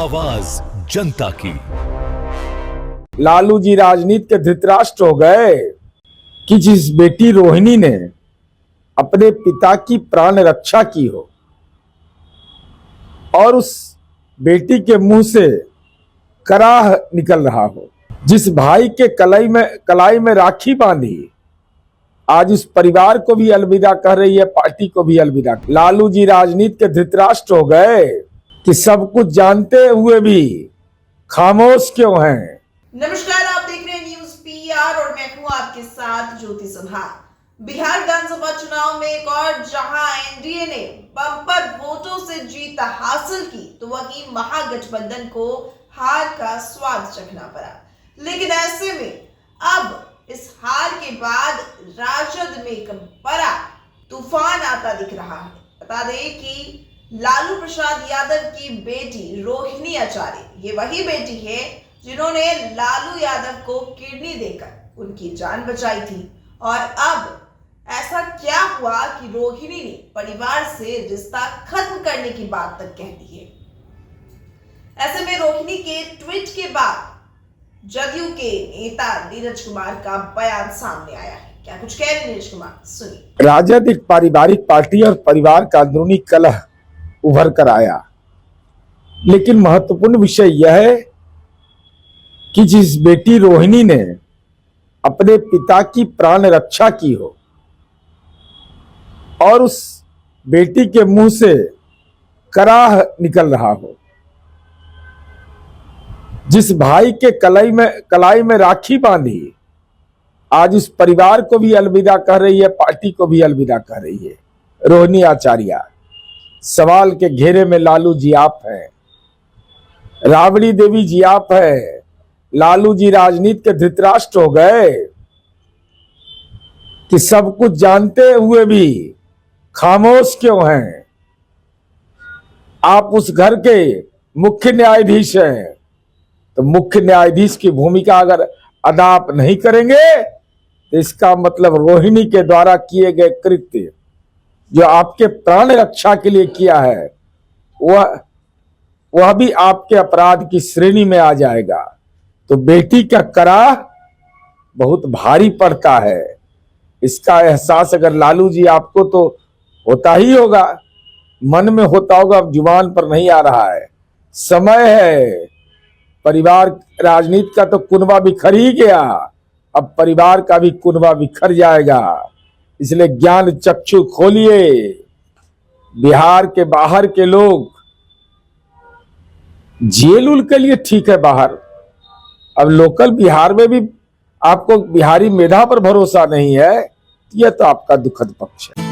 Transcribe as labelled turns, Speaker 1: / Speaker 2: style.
Speaker 1: आवाज जनता की।
Speaker 2: लालू जी राजनीति के धृतराष्ट्र हो गए कि जिस बेटी रोहिणी ने अपने पिता की प्राण रक्षा की हो और उस बेटी के मुंह से कराह निकल रहा हो, जिस भाई के कलाई में राखी बांधी आज उस परिवार को भी अलविदा कह रही है, पार्टी को भी अलविदा। लालू जी राजनीति के धृतराष्ट्र हो गए कि सब कुछ जानते हुए भी खामोश क्यों हैं।
Speaker 3: नमस्कार, आप देख रहे हैं न्यूज पीआर और मैं हूं आपके साथ ज्योति सभा। बिहार विधानसभा चुनाव में एक और जहां एनडीए ने बम्पर वोटों से जीत हासिल की, तो वहीं महागठबंधन को हार का स्वाद चखना पड़ा। लेकिन ऐसे में अब इस हार के बाद राजद में एक बड़ा तूफान आता दिख रहा है। बता दें कि लालू प्रसाद यादव की बेटी रोहिणी आचार्य, ये वही बेटी है जिन्होंने लालू यादव को किडनी देकर उनकी जान बचाई थी। और अब ऐसा क्या हुआ कि रोहिणी ने परिवार से रिश्ता खत्म करने की बात तक कह दी है। ऐसे में रोहिणी के ट्वीट के बाद जदयू के नेता नीरज कुमार का बयान सामने आया है। क्या कुछ कह रहे नीरज कुमार, सुनिए।
Speaker 2: राजद एक पारिवारिक पार्टी और परिवार का अंदरूनी कलह उभर कर आया, लेकिन महत्वपूर्ण विषय यह है कि जिस बेटी रोहिणी ने अपने पिता की प्राण रक्षा की हो और उस बेटी के मुंह से कराह निकल रहा हो, जिस भाई के कलाई में राखी बांधी आज उस परिवार को भी अलविदा कह रही है, पार्टी को भी अलविदा कह रही है। रोहिणी आचार्य, सवाल के घेरे में लालू जी आप हैं, राबड़ी देवी जी आप हैं। लालू जी राजनीति के धृतराष्ट्र हो गए कि सब कुछ जानते हुए भी खामोश क्यों हैं। आप उस घर के मुख्य न्यायाधीश हैं, तो मुख्य न्यायाधीश की भूमिका अगर अदा आप नहीं करेंगे तो इसका मतलब रोहिणी के द्वारा किए गए कृत्य जो आपके प्राण रक्षा के लिए किया है वह भी आपके अपराध की श्रेणी में आ जाएगा। तो बेटी का कराह बहुत भारी पड़ता है। इसका एहसास अगर लालू जी आपको तो होता ही होगा, मन में होता होगा, अब जुबान पर नहीं आ रहा है। समय है, परिवार राजनीति का तो कुनबा बिखर ही गया, अब परिवार का भी कुनबा बिखर जाएगा। इसलिए ज्ञान चक्षु खोलिए। बिहार के बाहर के लोग जेल उल के लिए ठीक है बाहर, अब लोकल बिहार में भी आपको बिहारी मेधा पर भरोसा नहीं है, यह तो आपका दुखद पक्ष है।